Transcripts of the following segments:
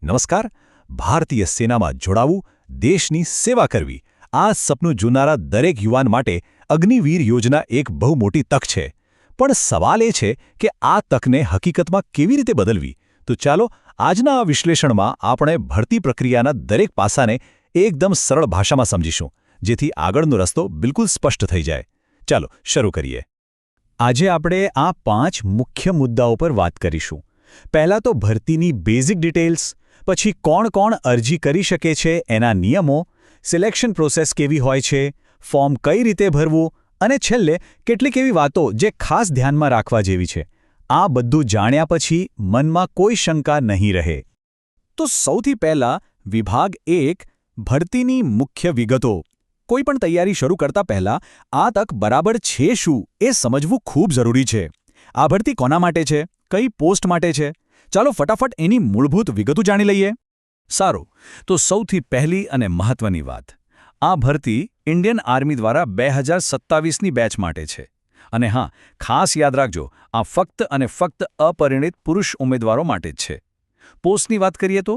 નમસ્કાર. ભારતીય સેનામાં જોડાવું, દેશની સેવા કરવી, આ સપનું જોનારા દરેક યુવાન માટે અગ્નિવીર યોજના એક બહુ મોટી તક છે. પણ સવાલ એ છે કે આ તકને હકીકતમાં કેવી રીતે બદલવી? તો ચાલો આજના આ વિશ્લેષણમાં આપણે ભરતી પ્રક્રિયાના દરેક પાસાને એકદમ સરળ ભાષામાં સમજીશું, જેથી આગળનો રસ્તો બિલકુલ સ્પષ્ટ થઈ જાય. ચાલો શરૂ કરીએ. આજે આપણે આ 5 મુખ્ય મુદ્દાઓ પર વાત કરીશું. પહેલા તો ભરતીની બેઝિક ડિટેલ્સ, પછી કોણ અરજી કરી શકે છે એના નિયમો, સિલેક્શન પ્રોસેસ કેવી હોય છે, ફોર્મ કઈ રીતે ભરવું, અને છેલ્લે કેટલીક એવી વાતો જે ખાસ ધ્યાનમાં રાખવા જેવી છે. આ બધું જાણ્યા પછી મનમાં કોઈ શંકા નહીં રહે. તો સૌથી પહેલા વિભાગ 1, ભરતીની મુખ્ય વિગતો. કોઈ પણ તૈયારી શરૂ કરતા પહેલા આ તક બરાબર છે શું એ સમજવું ખૂબ જરૂરી છે. આ ભરતી કોના માટે છે, કઈ પોસ્ટ માટે છે? ચાલો ફટાફટ એની મૂળભૂત વિગતો જાણી લઈએ. સારું, તો સૌથી પહેલી અને મહત્વની વાત, આ ભરતી ઇન્ડિયન આર્મી દ્વારા 2027ની બેચ માટે છે. અને હા, ખાસ યાદ રાખજો, આ ફક્ત અને ફક્ત અપરિણિત પુરુષ ઉમેદવારો માટે જ છે. પોસ્ટની વાત કરીએ તો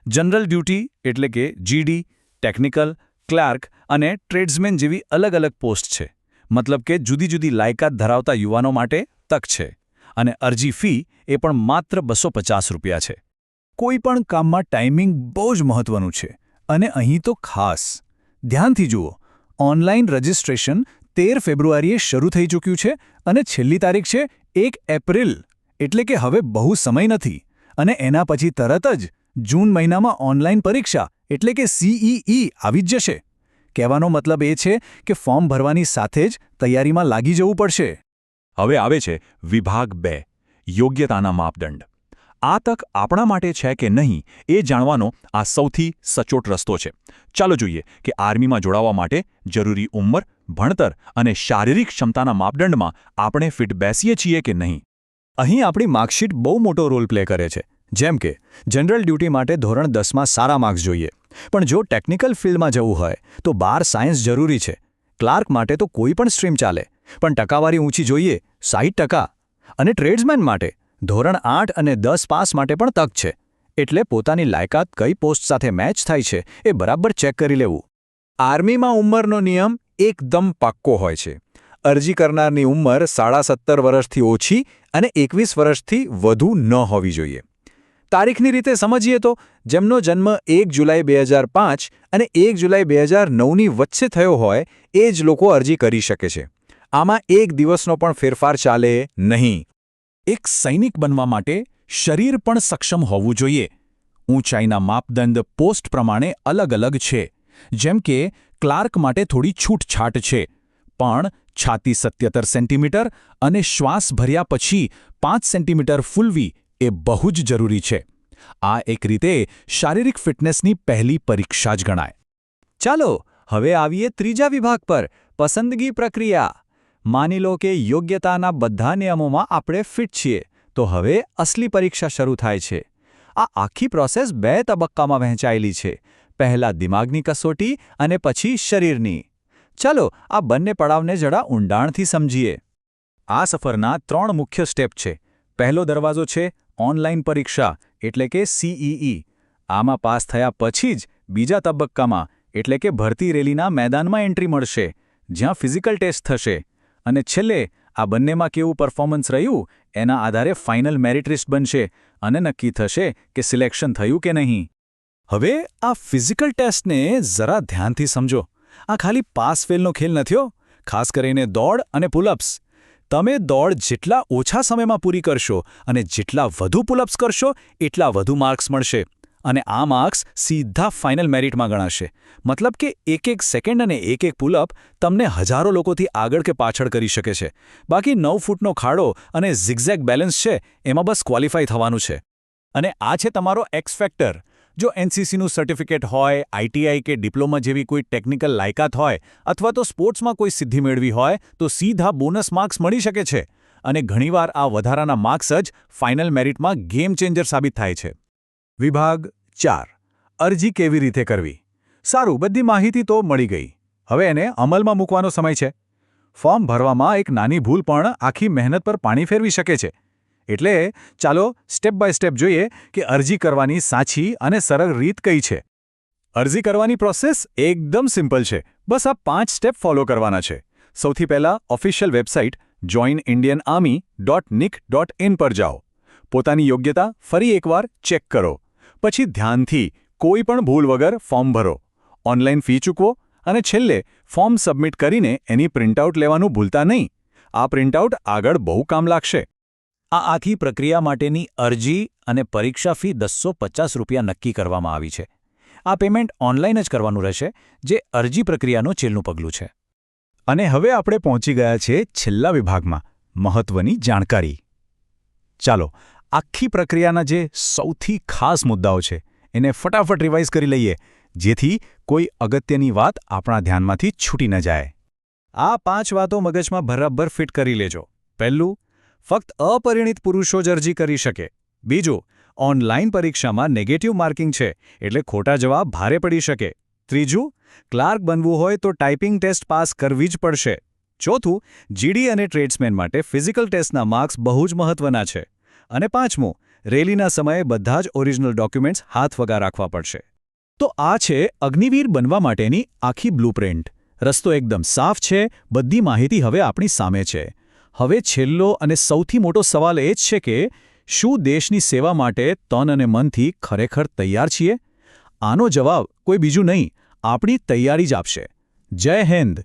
જનરલ ડ્યુટી એટલે કે જીડી, ટેકનિકલ, ક્લાર્ક અને ટ્રેડ્સમેન જેવી અલગ અલગ પોસ્ટ છે. મતલબ કે જુદી જુદી લાયકાત ધરાવતા યુવાનો માટે તક છે. અને અરજી ફી એ પણ માત્ર ₹250 છે. કોઈ પણ કામમાં ટાઈમિંગ બહુ જ મહત્વનું છે. અને અહીં તો ખાસ ધ્યાનથી જુઓ, ઓનલાઈન રજિસ્ટ્રેશન 13 ફેબ્રુઆરીએ શરૂ થઈ ચૂક્યું છે અને છેલ્લી તારીખ છે 1 એપ્રિલ. એટલે કે હવે બહુ સમય નથી. અને એના પછી તરત જ જૂન મહિનામાં ઓનલાઈન પરીક્ષા એટલે કે CEE આવી જ જશે. કહેવાનો મતલબ એ છે કે ફોર્મ ભરવાની સાથે જ તૈયારીમાં લાગી જવું પડશે. હવે આવે છે વિભાગ 2, યોગ્યતાના માપદંડ. આ તક આપણા માટે છે કે નહીં એ જાણવાનો આ સૌથી સચોટ રસ્તો છે. ચાલો જોઈએ કે આર્મીમાં જોડાવા માટે જરૂરી ઉંમર, ભણતર અને શારીરિક ક્ષમતાના માપદંડમાં આપણે ફિટ બેસીએ છીએ કે નહીં. અહીં આપણી માર્કશીટ બહુ મોટો રોલ પ્લે કરે છે. જેમ કે જનરલ ડ્યુટી માટે ધોરણ 10માં સારા માર્ક્સ જોઈએ. પણ જો ટેકનિકલ ફિલ્ડમાં જવું હોય તો 12 સાયન્સ જરૂરી છે. ક્લાર્ક માટે તો કોઈ પણ સ્ટ્રીમ ચાલે, પણ ટકાવારી ઊંચી જોઈએ, 60%. અને ટ્રેડ્સમેન માટે ધોરણ 8 અને 10 પાસ માટે પણ તક છે. એટલે પોતાની લાયકાત કઈ પોસ્ટ સાથે મેચ થાય છે એ બરાબર ચેક કરી લેવું. આર્મીમાં ઉંમરનો નિયમ એકદમ પાક્કો હોય છે. અરજી કરનારની ઉંમર 17.5 વર્ષથી ઓછી અને 21 વર્ષથી વધુ ન હોવી જોઈએ. તારીખની રીતે સમજીએ તો જેમનો જન્મ 1 જુલાઈ 2005 અને 1 જુલાઈ 2009ની વચ્ચે થયો હોય એ જ લોકો અરજી કરી શકે છે. આમાં એક દિવસનો પણ ફેરફાર ચાલે નહીં. એક સૈનિક બનવા માટે શરીર પણ સક્ષમ હોવું જોઈએ. ઊંચાઈના માપદંડ પોસ્ટ પ્રમાણે અલગ અલગ છે. જેમ કે ક્લાર્ક માટે થોડી છૂટછાટ છે, પણ છાતી 77 સેન્ટીમીટર અને શ્વાસ ભર્યા પછી 5 સેન્ટીમીટર ફૂલવી એ બહુ જ જરૂરી છે. આ એક રીતે શારીરિક ફિટનેસની પહેલી પરીક્ષા જ ગણાય. ચાલો હવે આવીએ ત્રીજા વિભાગ પર, પસંદગી પ્રક્રિયા. માની લો કે યોગ્યતાના બધા નિયમોમાં આપણે ફિટ છીએ, તો હવે અસલી પરીક્ષા શરૂ થાય છે. આ આખી પ્રોસેસ 2 તબક્કામાં વહેંચાયેલી છે. પહેલા દિમાગની કસોટી અને પછી શરીરની. ચાલો આ બંને પડાવને જરા ઊંડાણથી સમજીએ. આ સફરના 3 મુખ્ય સ્ટેપ છે. પહેલો દરવાજો છે ઓનલાઈન પરીક્ષા એટલે કે CEE. આમાં પાસ થયા પછી જ બીજા તબક્કામાં એટલે કે ભરતી રેલીના મેદાનમાં એન્ટ્રી મળશે, જ્યાં ફિઝિકલ ટેસ્ટ થશે. અને છેલ્લે આ બંનેમાં કેવું પરફોર્મન્સ રહ્યું એના આધારે ફાઇનલ મેરિટ લિસ્ટ બનશે અને નક્કી થશે કે સિલેક્શન થયું કે નહીં. હવે આ ફિઝિકલ ટેસ્ટને જરા ધ્યાનથી સમજો. આ ખાલી પાસ ફેલનો ખેલ નથી. ખાસ કરીને દોડ અને પુલઅપ્સ. તમે દોડ જેટલા ઓછા સમયમાં પૂરી કરશો અને જેટલા વધુ પુલઅપ્સ કરશો એટલા વધુ માર્ક્સ મળશે. અને આ માર્ક્સ સીધા ફાઇનલ મેરિટમાં ગણાશે. મતલબ કે એક સેકન્ડ અને એક પુલઅપ તમને હજારો લોકોથી આગળ કે પાછળ કરી શકે છે. બાકી 9 ફૂટનો ખાડો અને ઝિગઝેગ બેલેન્સ છે, એમાં બસ ક્વોલિફાય થવાનું છે. અને આ છે તમારો એક્સ ફેક્ટર. જો NCCનું સર્ટિફિકેટ હોય, ITI કે ડિપ્લોમા જેવી કોઈ ટેકનિકલ લાયકાત હોય અથવા તો સ્પોર્ટ્સમાં કોઈ સિદ્ધિ મેળવી હોય તો સીધા બોનસ માર્ક્સ મળી શકે છે. અને ઘણીવાર આ વધારાના માર્ક્સ જ ફાઇનલ મેરિટમાં ગેમ ચેન્જર સાબિત થાય છે. વિભાગ 4, અરજી કેવી રીતે કરવી. સારું, બધી માહિતી તો મળી ગઈ. હવે એને અમલમાં મૂકવાનો સમય છે. ફોર્મ ભરવામાં એક નાની ભૂલ પણ આખી મહેનત પર પાણી ફેરવી શકે છે. એટલે ચાલો સ્ટેપ બાય સ્ટેપ જોઈએ કે અરજી કરવાની સાચી અને સરળ રીત કઈ છે. અરજી કરવાની પ્રોસેસ એકદમ સિમ્પલ છે. બસ આ 5 સ્ટેપ ફોલો કરવાના છે. સૌથી પહેલાં ઓફિશિયલ વેબસાઇટ joinindianarmy.nic.in પર જાઓ. પોતાની યોગ્યતા ફરી એકવાર ચેક કરો. પછી ધ્યાનથી કોઈ પણ ભૂલ વગર ફોર્મ ભરો. ઓનલાઈન ફી ચૂકવો અને છેલ્લે ફોર્મ સબમિટ કરીને એની પ્રિન્ટઆઉટ લેવાનું ભૂલતા નહીં. આ પ્રિન્ટઆઉટ આગળ બહુ કામ લાગશે. આ આખી પ્રક્રિયા માટેની અરજી અને પરીક્ષા ફી ₹250 નક્કી કરવામાં આવી છે. આ પેમેન્ટ ઓનલાઈન જ કરવાનું રહેશે, જે અરજી પ્રક્રિયાનું છેલ્લું પગલું છે. અને હવે આપણે પહોંચી ગયા છે છેલ્લા વિભાગમાં, મહત્વની જાણકારી. ચાલો આખી પ્રક્રિયાના જે સૌથી ખાસ મુદ્દાઓ છે એને ફટાફટ રિવાઇઝ કરી લઈએ, જેથી કોઈ અગત્યની વાત આપણા ધ્યાનમાંથી છૂટી ન જાય. આ 5 વાતો મગજમાં બરાબર ફિટ કરી લેજો. પહેલું, ફક્ત અપરિણિત પુરુષો જ અરજી કરી શકે. બીજું, ઓનલાઈન પરીક્ષામાં નેગેટિવ માર્કિંગ છે, એટલે ખોટા જવાબ ભારે પડી શકે. ત્રીજું, ક્લાર્ક બનવું હોય તો ટાઈપિંગ ટેસ્ટ પાસ કરવી જ પડશે. ચોથું, જીડી અને ટ્રેડ્સમેન માટે ફિઝિકલ ટેસ્ટના માર્ક્સ બહુ જ મહત્વના છે. અને પાંચમું, રેલીના સમયે બધા જ ઓરિજિનલ ડોક્યુમેન્ટ્સ હાથવગા રાખવા પડશે. તો આ છે અગ્નિવીર બનવા માટેની આખી બ્લુપ્રિન્ટ. રસ્તો એકદમ સાફ છે, બધી માહિતી હવે આપણી સામે છે. હવે છેલ્લો અને સૌથી મોટો સવાલ એ જ છે કે શું દેશની સેવા માટે તન અને મનથી ખરેખર તૈયાર છીએ? આનો જવાબ કોઈ બીજું નહીં, આપણી તૈયારી જ આપશે. જય હિન્દ.